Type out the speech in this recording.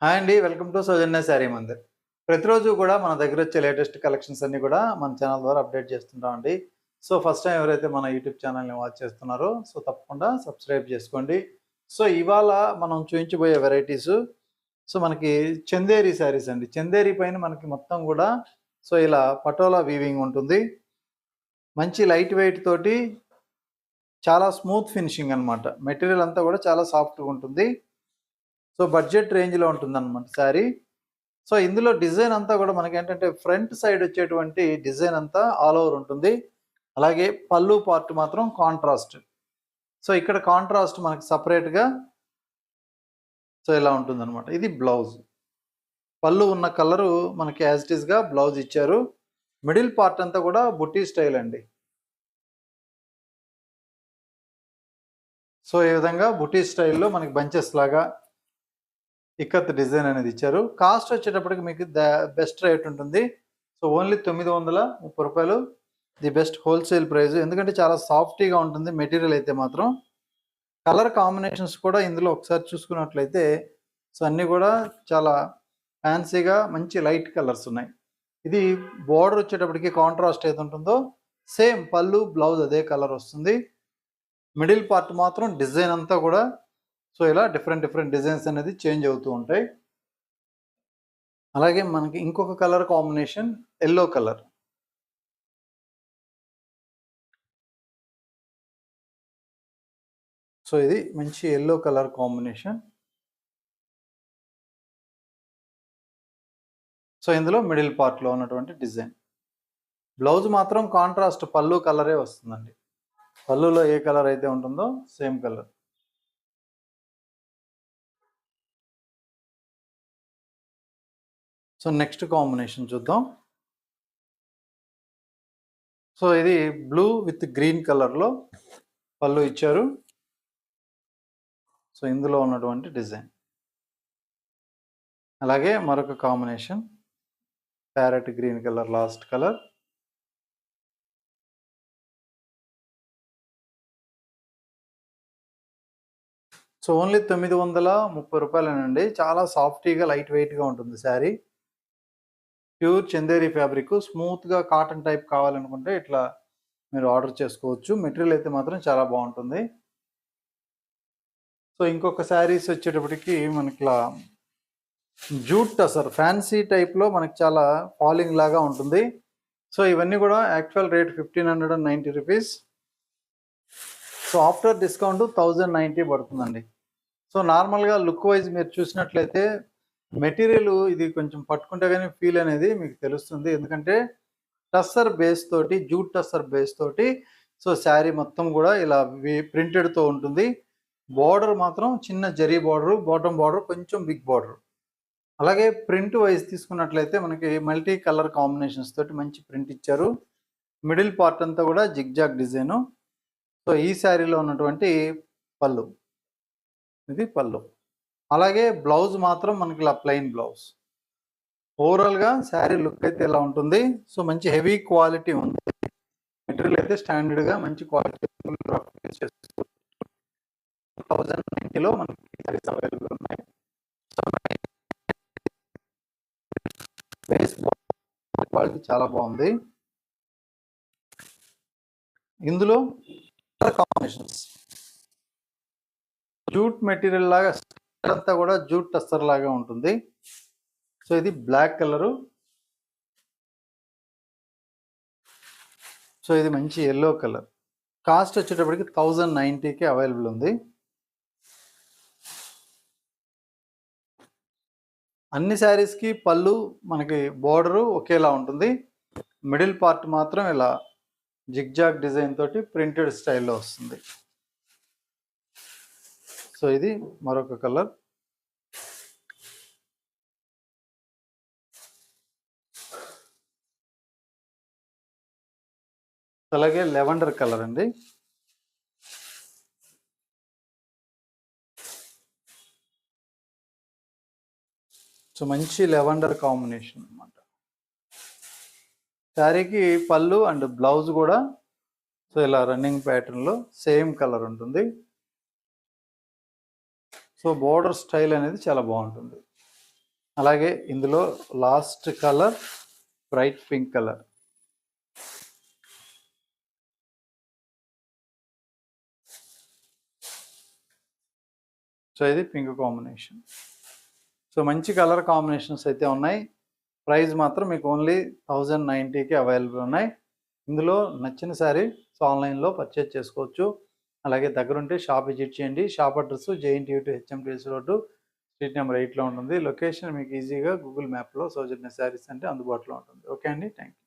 Hi అండి. Welcome to సౌజన్య శారీ మందిర్. ప్రతిరోజు కూడా మన దగ్గర వచ్చే లేటెస్ట్ కలెక్షన్స్ అన్నీ కూడా మన ఛానల్ ద్వారా అప్డేట్ చేస్తుంటామండి. సో ఫస్ట్ టైం ఎవరైతే మన యూట్యూబ్ ఛానల్ని వాచ్ చేస్తున్నారో తప్పకుండా సబ్స్క్రైబ్ చేసుకోండి. సో ఇవాళ మనం చూపించబోయే వెరైటీస్ మనకి చందేరి శారీస్ అండి. చందేరి పైన మనకి మొత్తం కూడా ఇలా పటోలా వీవింగ్ ఉంటుంది. మంచి లైట్ వెయిట్ తోటి చాలా స్మూత్ ఫినిషింగ్ అనమాట. మెటీరియల్ అంతా కూడా చాలా సాఫ్ట్గా ఉంటుంది. బడ్జెట్ రేంజ్లో ఉంటుంది అనమాట శారీ. ఇందులో డిజైన్ అంతా కూడా మనకి ఏంటంటే ఫ్రంట్ సైడ్ వచ్చేటువంటి డిజైన్ అంతా ఆల్ ఓవర్ ఉంటుంది. అలాగే పళ్ళు పార్ట్ మాత్రం కాంట్రాస్ట్. ఇక్కడ కాంట్రాస్ట్ మనకి సపరేట్గా ఇలా ఉంటుంది అనమాట. ఇది బ్లౌజ్. పళ్ళు ఉన్న కలరు మనకి యాజ్ ఇట్ ఈస్గా బ్లౌజ్ ఇచ్చారు. మిడిల్ పార్ట్ అంతా కూడా బుట్టి స్టైల్ అండి. ఈ విధంగా బుట్టి స్టైల్లో మనకి బంచెస్ లాగా ఇక్కత్ డిజైన్ అనేది ఇచ్చారు. కాస్ట్ వచ్చేటప్పటికి మీకు బెస్ట్ రేట్ ఉంటుంది. ఓన్లీ 930 రూపాయలు ది బెస్ట్ హోల్సేల్ ప్రైస్. ఎందుకంటే చాలా సాఫ్టీగా ఉంటుంది మెటీరియల్ అయితే మాత్రం. కలర్ కాంబినేషన్స్ కూడా ఇందులో ఒకసారి చూసుకున్నట్లయితే అన్నీ కూడా చాలా ఫ్యాన్సీగా మంచి లైట్ కలర్స్ ఉన్నాయి. ఇది బోర్డర్ వచ్చేటప్పటికి కాంట్రాస్ట్ ఏది ఉంటుందో సేమ్ పళ్ళు బ్లౌజ్ అదే కలర్ వస్తుంది. మిడిల్ పార్ట్ మాత్రం డిజైన్ అంతా కూడా ఇలా డిఫరెంట్ డిజైన్స్ అనేది చేంజ్ అవుతూ ఉంటాయి. అలాగే మనకి ఇంకొక కలర్ కాంబినేషన్ ఎల్లో కలర్. ఇది మంచి ఎల్లో కలర్ కాంబినేషన్. ఇందులో మిడిల్ పార్ట్లో ఉన్నటువంటి డిజైన్. బ్లౌజ్ మాత్రం కాంట్రాస్ట్ పళ్ళు కలరే వస్తుందండి. పళ్ళులో ఏ కలర్ అయితే ఉంటుందో సేమ్ కలర్. నెక్స్ట్ కాంబినేషన్ చూద్దాం. ఇది బ్లూ విత్ గ్రీన్ కలర్లో పళ్ళు ఇచ్చారు. ఇందులో ఉన్నటువంటి డిజైన్. అలాగే మరొక combination parrot green colour last colour. Only 930 రూపాయలేనండి. చాలా సాఫ్టీగా లైట్ వెయిట్గా ఉంటుంది శారీ. Pure Chanderi fabric. స్మూత్గా కాటన్ టైప్ కావాలనుకుంటే ఇట్లా మీరు ఆర్డర్ చేసుకోవచ్చు. మెటీరియల్ అయితే మాత్రం చాలా బాగుంటుంది. ఇంకొక శారీస్ వచ్చేటప్పటికి మనకి ఇలా జూట్ టసర్ ఫ్యాన్సీ టైప్లో మనకి చాలా ఫాలింగ్ లాగా ఉంటుంది. ఇవన్నీ కూడా actual rate 1590 rupees. After discount 1090 పడుతుందండి. నార్మల్గా లుక్ వైజ్ మీరు చూసినట్లయితే మెటీరియల్ ఇది కొంచెం పట్టుకుంటే కానీ ఫీల్ అనేది మీకు తెలుస్తుంది. ఎందుకంటే టస్సర్ బేస్ తోటి జూట్ టస్సర్ బేస్ తోటి శారీ మొత్తం కూడా ఇలా ప్రింటెడ్తో ఉంటుంది. బార్డర్ మాత్రం చిన్న జరీ బార్డర్, బాటమ్ బార్డర్ కొంచెం బిగ్ బార్డర్. అలాగే ప్రింట్ వైజ్ తీసుకున్నట్లయితే మనకి మల్టీ కలర్ కాంబినేషన్స్ తోటి మంచి ప్రింట్ ఇచ్చారు. మిడిల్ పార్ట్ అంతా కూడా జిగ్జాగ్ డిజైను. ఈ శారీలో ఉన్నటువంటి పళ్ళు. ఇది పళ్ళు. అలాగే బ్లౌజ్ మాత్రం మనకి ఇలా ప్లెయిన్ బ్లౌజ్. ఓవరాల్గా శారీ లుక్ అయితే ఇలా ఉంటుంది. మంచి హెవీ క్వాలిటీ ఉంది. మెటీరియల్ అయితే స్టాండర్డ్గా మంచి క్వాలిటీ 1090లో మనకి శారీస్ అవైలబుల్ ఉన్నాయి. క్వాలిటీ చాలా బాగుంది. ఇందులో కాంబినేషన్స్ జూట్ మెటీరియల్ లాగా అంతా కూడా జూట్ టస్సర్ లాగా ఉంటుంది. ఇది బ్లాక్ కలరు. ఇది మంచి ఎల్లో కలర్. కాస్ట్ వచ్చేటప్పటికి 1090కి అవైలబుల్ ఉంది. అన్ని శారీస్కి పళ్ళు మనకి బోర్డరు ఒకేలా ఉంటుంది. మిడిల్ పార్ట్ మాత్రం ఇలా జిగ్జాగ్ డిజైన్ తోటి ప్రింటెడ్ స్టైల్లో వస్తుంది. ఇది మరొక కలర్. అలాగే లెవెండర్ కలర్ అండి. మంచి లెవెండర్ కాంబినేషన్ అన్నమాట. శారీకి పళ్ళు అండ్ బ్లౌజ్ కూడా ఇలా రన్నింగ్ ప్యాటర్న్లో సేమ్ కలర్ ఉంటుంది. బోర్డర్ స్టైల్ అనేది చాలా బాగుంటుంది. అలాగే ఇందులో last colour bright pink colour. So ఇది పింక్ కాంబినేషన్. సో మంచి కలర్ కాంబినేషన్స్ అయితే ఉన్నాయి. ప్రైస్ మాత్రం మీకు ఓన్లీ 1090కి అవైలబుల్ ఉన్నాయి. ఇందులో నచ్చిన శారీ ఆన్లైన్లో పర్చేజ్ చేసుకోవచ్చు. అలాగే దగ్గరుంటే షాప్ విజిట్ చేయండి. Shop address JNTU to HMTS road, street number 8లో ఉంటుంది. లొకేషన్ మీకు ఈజీగా గూగుల్ మ్యాప్లో సౌజన్య శారీస్ అంటే అందుబాటులో ఉంటుంది. ఓకే అండి, థ్యాంక్ యూ.